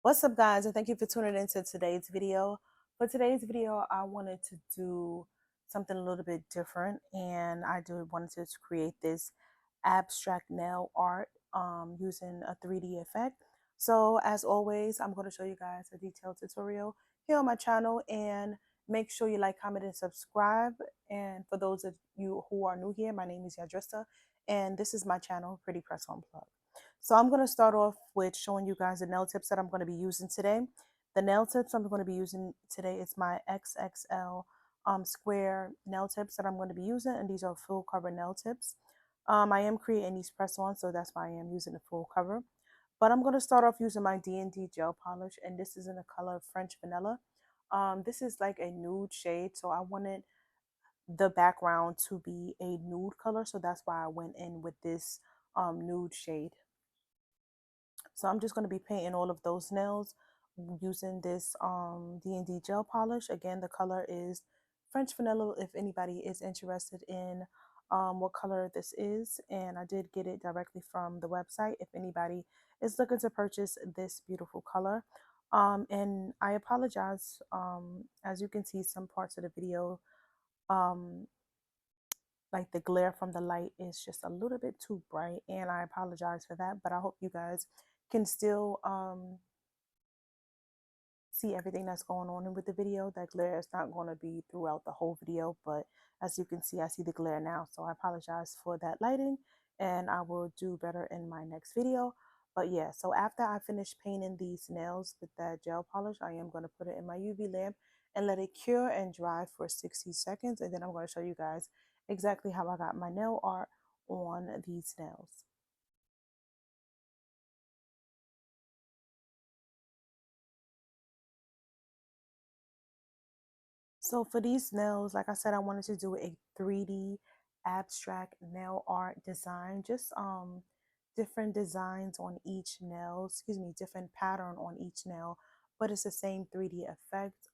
What's up, guys, and thank you for tuning into today's video. For today's video, I wanted to do something a little bit different, and wanted to create this abstract nail art using a 3D effect. So as always, I'm going to show you guys a detailed tutorial here on my channel, and make sure you like, comment, and subscribe. And for those of you who are new here, my name is Yadrista, and this is my channel, Pretty Press Unplugged. So I'm going to start off with showing you guys the nail tips that I'm going to be using today. The nail tips I'm going to be using today is my XXL square nail tips that I'm going to be using, and these are full cover nail tips. I am creating these press on, so that's why I am using the full cover. But I'm going to start off using my D&D gel polish, and this is in the color French Vanilla. This is like a nude shade, so I wanted the background to be a nude color, so that's why I went in with this nude shade. So I'm just going to be painting all of those nails using this D&D gel polish. Again, the color is French Vanilla if anybody is interested in what color this is. And I did get it directly from the website if anybody is looking to purchase this beautiful color. And I apologize, as you can see, some parts of the video, um, like the glare from the light is just a little bit too bright, and I apologize for that, but I hope you guys can still see everything that's going on with the video. That glare is not going to be throughout the whole video, but as you can see, I see the glare now, so I apologize for that lighting, and I will do better in my next video. But yeah, so after I finish painting these nails with that gel polish, I am going to put it in my UV lamp and let it cure and dry for 60 seconds, and then I'm going to show you guys exactly how I got my nail art on these nails. So for these nails, like I said, I wanted to do a 3D abstract nail art design, just different designs on each nail, excuse me, different pattern on each nail, but it's the same 3D effect.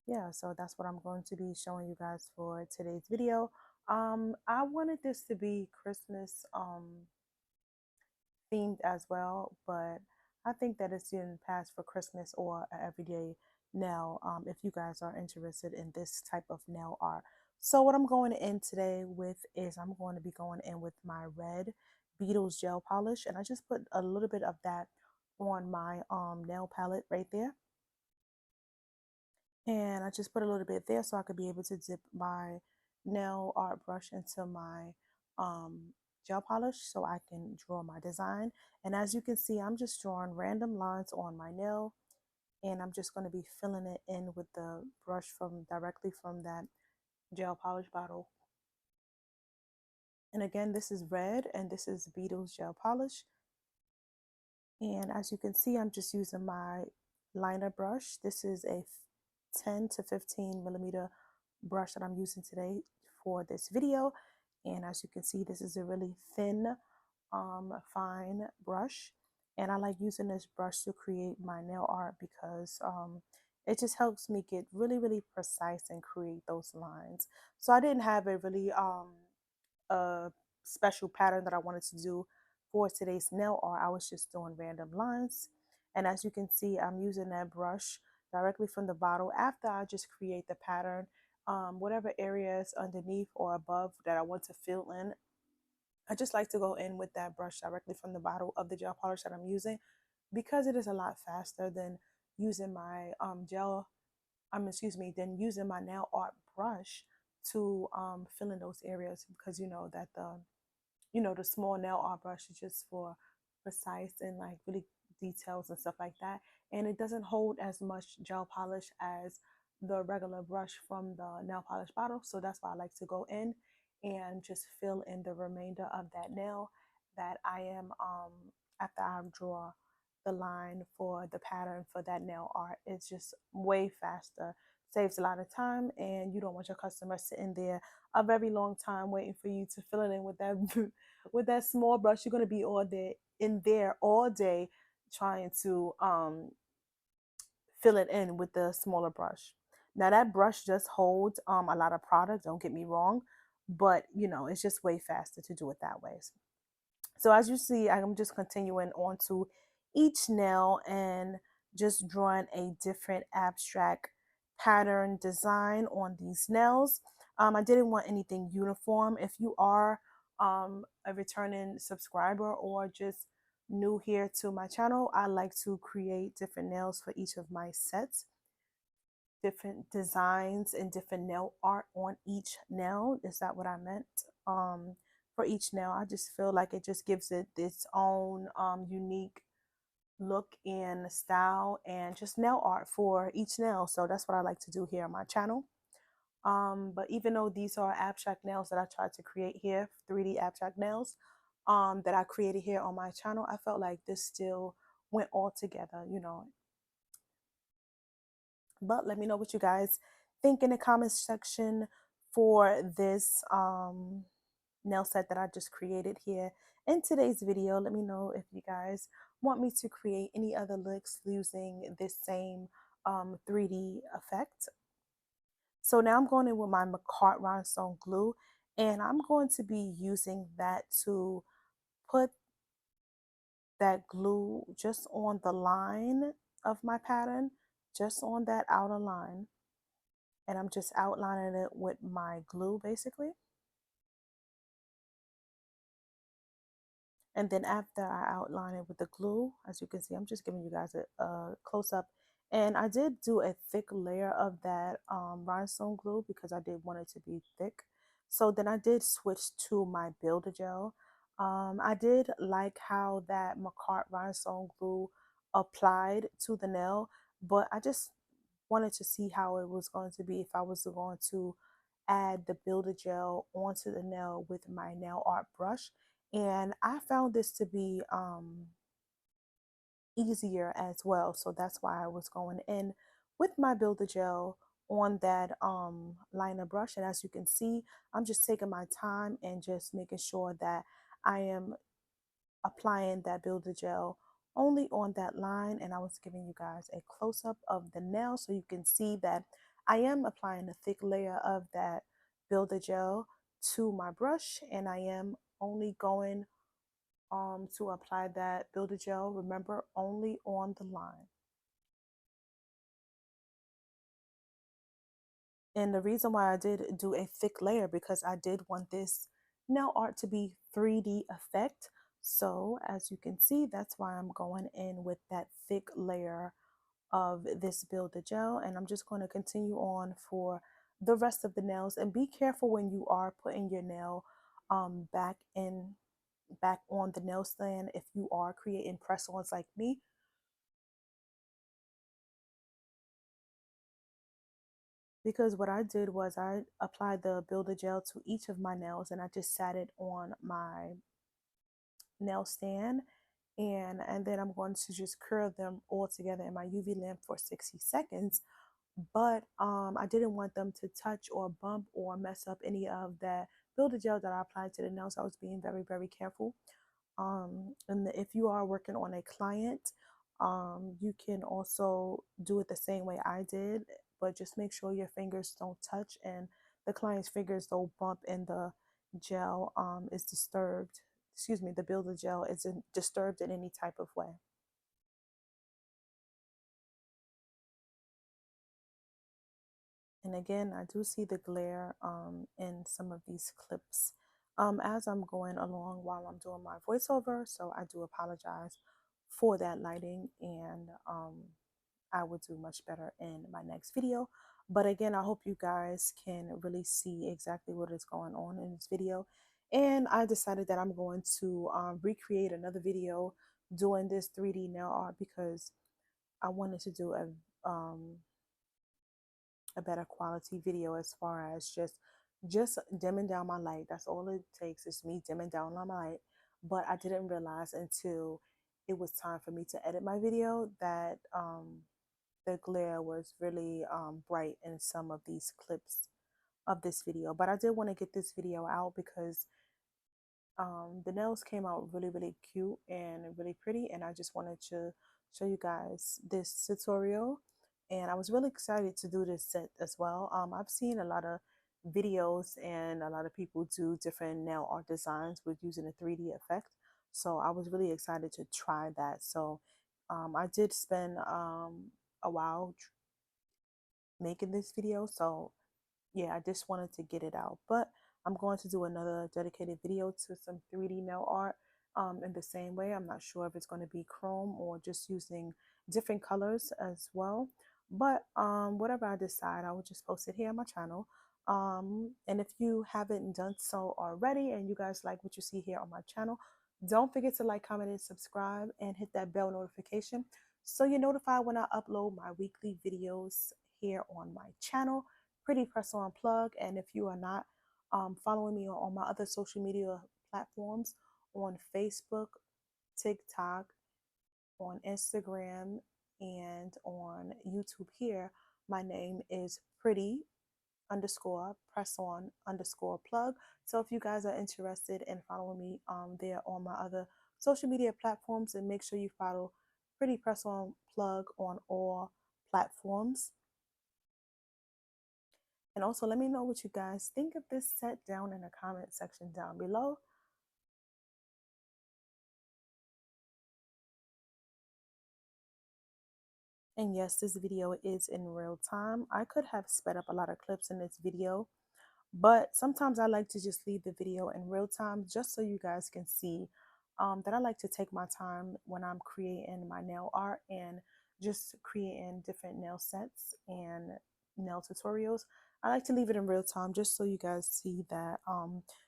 Yeah, so that's what I'm going to be showing you guys for today's video. I wanted this to be Christmas themed as well, but I think that it's in past for Christmas or everyday nail, if you guys are interested in this type of nail art. So what I'm going in today with is I'm going to be going in with my red Beetles gel polish, and I just put a little bit of that on my nail palette right there. And I just put a little bit there so I could be able to dip my nail art brush into my gel polish so I can draw my design. And as you can see, I'm just drawing random lines on my nail, and I'm just going to be filling it in with the brush from directly from that gel polish bottle. And again, this is red and this is Beetles gel polish. And as you can see, I'm just using my liner brush. This is a 10 to 15 millimeter brush that I'm using today for this video. And as you can see, this is a really thin, fine brush. And I like using this brush to create my nail art because it just helps me get really, really precise and create those lines. So I didn't have a really a special pattern that I wanted to do for today's nail art. I was just doing random lines. And as you can see, I'm using that brush directly from the bottle after I just create the pattern. Whatever areas underneath or above that I want to fill in, I just like to go in with that brush directly from the bottle of the gel polish that I'm using, because it is a lot faster than using my than using my nail art brush to fill in those areas, because you know that the small nail art brush is just for precise and like really details and stuff like that, and it doesn't hold as much gel polish as the regular brush from the nail polish bottle. So that's why I like to go in and just fill in the remainder of that nail that I am after I draw the line for the pattern for that nail art. It's just way faster, saves a lot of time, and you don't want your customer sitting there a very long time waiting for you to fill it in with that with that small brush. You're going to be all day in there all day trying to fill it in with the smaller brush. Now that brush just holds a lot of product, don't get me wrong, but it's just way faster to do it that way. So as you see, I'm just continuing on to each nail and just drawing a different abstract pattern design on these nails. I didn't want anything uniform. If you are a returning subscriber or just new here to my channel, I like to create different nails for each of my sets, different designs and different nail art on each nail. Is that what I meant? For each nail, I just feel like it just gives it its own unique look and style and just nail art for each nail. So that's what I like to do here on my channel. But even though these are abstract nails that I tried to create here, 3D abstract nails that I created here on my channel, I felt like this still went all together, you know. But let me know what you guys think in the comments section for this nail set that I just created here in today's video. Let me know if you guys want me to create any other looks using this same 3D effect. So now I'm going in with my McCart rhinestone glue, and I'm going to be using that to put that glue just on the line of my pattern, just on that outer line. And I'm just outlining it with my glue basically. And then after I outline it with the glue, as you can see, I'm just giving you guys a close up. And I did do a thick layer of that rhinestone glue because I did want it to be thick. So then I did switch to my Builder Gel. I did like how that McCart rhinestone glue applied to the nail, but I just wanted to see how it was going to be if I was going to add the Builder Gel onto the nail with my nail art brush. And I found this to be easier as well. So that's why I was going in with my Builder Gel on that liner brush. And as you can see, I'm just taking my time and just making sure that I am applying that Builder Gel only on that line. And I was giving you guys a close-up of the nail so you can see that I am applying a thick layer of that Builder Gel to my brush, and I am only going to apply that Builder Gel, remember, only on the line. And the reason why I did do a thick layer, because I did want this nail art to be 3D effect. So as you can see, that's why I'm going in with that thick layer of this Builder Gel. And I'm just going to continue on for the rest of the nails. And be careful when you are putting your nail back on the nail stand if you are creating press-ons like me. Because what I did was I applied the Builder Gel to each of my nails and I just sat it on my nail stand, and then I'm going to just curl them all together in my UV lamp for 60 seconds. But I didn't want them to touch or bump or mess up any of that Builder Gel that I applied to the nails. I was being very, very careful. And if you are working on a client, you can also do it the same way I did, but just make sure your fingers don't touch and the client's fingers don't bump and the gel is disturbed. Excuse me, the Builder Gel isn't disturbed in any type of way. And again, I do see the glare in some of these clips as I'm going along while I'm doing my voiceover. So I do apologize for that lighting, and I will do much better in my next video. But again, I hope you guys can really see exactly what is going on in this video. And I decided that I'm going to recreate another video doing this 3D nail art because I wanted to do a better quality video as far as just dimming down my light. That's all it takes, is me dimming down on my light. But I didn't realize until it was time for me to edit my video that the glare was really bright in some of these clips of this video. But I did want to get this video out because the nails came out really, really cute and really pretty, and I just wanted to show you guys this tutorial. And I was really excited to do this set as well. I've seen a lot of videos and a lot of people do different nail art designs with using a 3D effect, so I was really excited to try that. So I did spend a while making this video, so yeah, I just wanted to get it out. But I'm going to do another dedicated video to some 3D nail art in the same way. I'm not sure if it's going to be chrome or just using different colors as well. But whatever I decide, I will just post it here on my channel. And if you haven't done so already and you guys like what you see here on my channel, don't forget to like, comment, and subscribe, and hit that bell notification so you're notified when I upload my weekly videos here on my channel. Pretty Press On Plug. And if you are not following me on my other social media platforms, on Facebook, TikTok, on Instagram, and on YouTube here, my name is Pretty underscore Press On underscore Plug. So if you guys are interested in following me there on my other social media platforms, and make sure you follow Pretty Press On Plug on all platforms. And also let me know what you guys think of this set down in the comment section down below. And yes, this video is in real time. I could have sped up a lot of clips in this video, but sometimes I like to just leave the video in real time just so you guys can see that I like to take my time when I'm creating my nail art and just creating different nail sets and nail tutorials. I like to leave it in real time just so you guys see that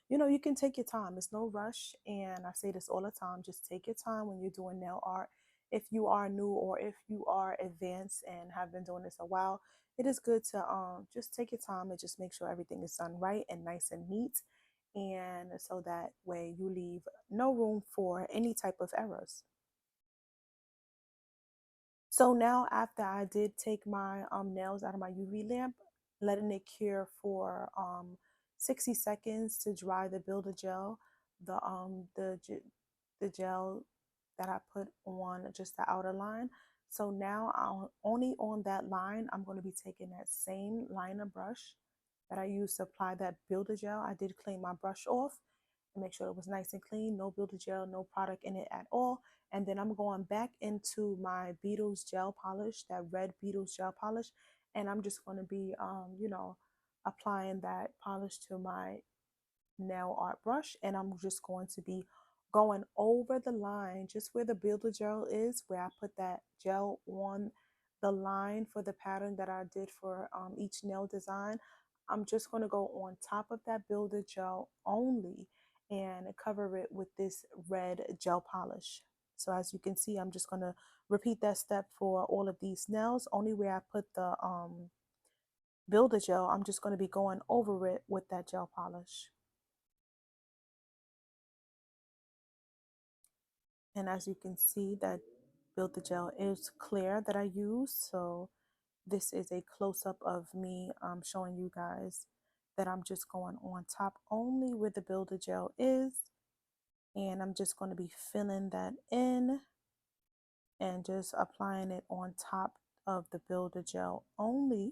you know, you can take your time. It's no rush, and I say this all the time, just take your time when you're doing nail art. If you are new or if you are advanced and have been doing this a while, it is good to just take your time and just make sure everything is done right and nice and neat, and so that way you leave no room for any type of errors. So now, after I did take my nails out of my UV lamp, letting it cure for 60 seconds to dry the builder gel, the gel that I put on just the outer line. So now only on that line, I'm going to be taking that same liner brush that I used to apply that builder gel. I did clean my brush off and make sure it was nice and clean, no builder gel, no product in it at all. And then I'm going back into my Beetles gel polish, that red Beetles gel polish, and I'm just going to be, you know, applying that polish to my nail art brush, and I'm just going to be going over the line just where the builder gel is, where I put that gel on the line for the pattern that I did for each nail design. I'm just going to go on top of that builder gel only and cover it with this red gel polish. So as you can see, I'm just going to repeat that step for all of these nails. Only where I put the builder gel, I'm just going to be going over it with that gel polish. And as you can see, that builder gel is clear that I use. So this is a close-up of me showing you guys that I'm just going on top only where the builder gel is. And I'm just going to be filling that in and just applying it on top of the builder gel only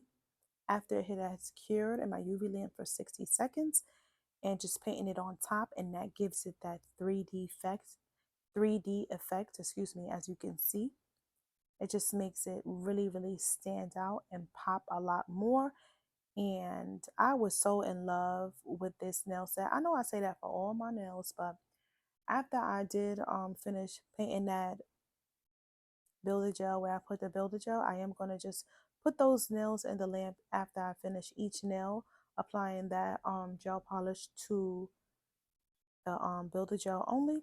after it has cured in my UV lamp for 60 seconds, and just painting it on top, and that gives it that 3D effect, excuse me, as you can see. It just makes it really, really stand out and pop a lot more. And I was so in love with this nail set. I know I say that for all my nails, but after I did finish painting that builder gel where I put the builder gel, I am going to just put those nails in the lamp after I finish each nail, applying that gel polish to the builder gel only.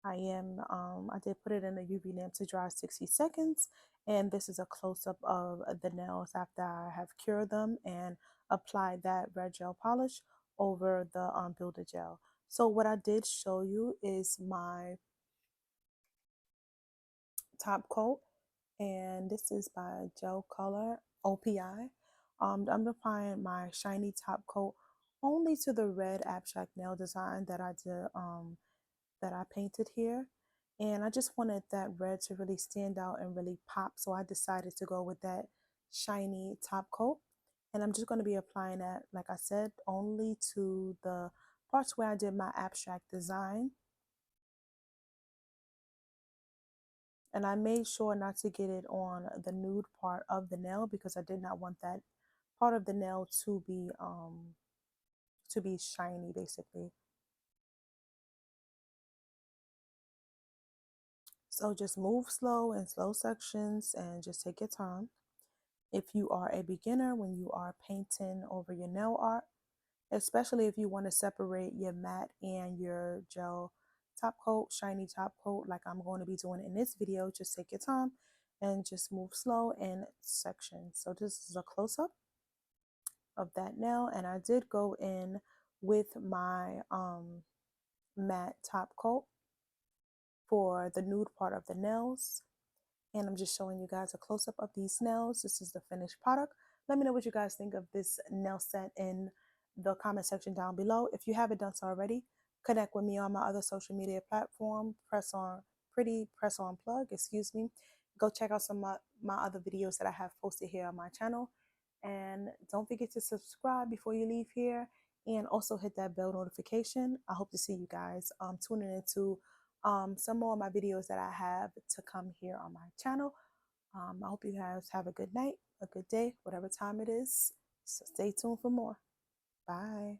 I did put it in a UV lamp to dry 60 seconds, and this is a close-up of the nails after I have cured them and applied that red gel polish over the builder gel. So what I did show you is my top coat, and this is by Gel Color OPI. I'm applying my shiny top coat only to the red abstract nail design that I did, that I painted here. And I just wanted that red to really stand out and really pop. So I decided to go with that shiny top coat. And I'm just going to be applying that, like I said, only to the parts where I did my abstract design. And I made sure not to get it on the nude part of the nail because I did not want that part of the nail to be shiny basically. So just move slow in slow sections and just take your time. If you are a beginner when you are painting over your nail art, especially if you want to separate your matte and your gel top coat, shiny top coat, like I'm going to be doing in this video, just take your time and just move slow in sections. So this is a close-up of that nail, and I did go in with my matte top coat for the nude part of the nails. And I'm just showing you guys a close-up of these nails. This is the finished product. Let me know what you guys think of this nail set in the comment section down below. If you haven't done so already, connect with me on my other social media platform. Press on plug, excuse me. Go check out some of my other videos that I have posted here on my channel. And don't forget to subscribe before you leave here, and also hit that bell notification. I hope to see you guys tuning into some more of my videos that I have to come here on my channel. I hope you guys have a good night, a good day, whatever time it is. So stay tuned for more. Bye.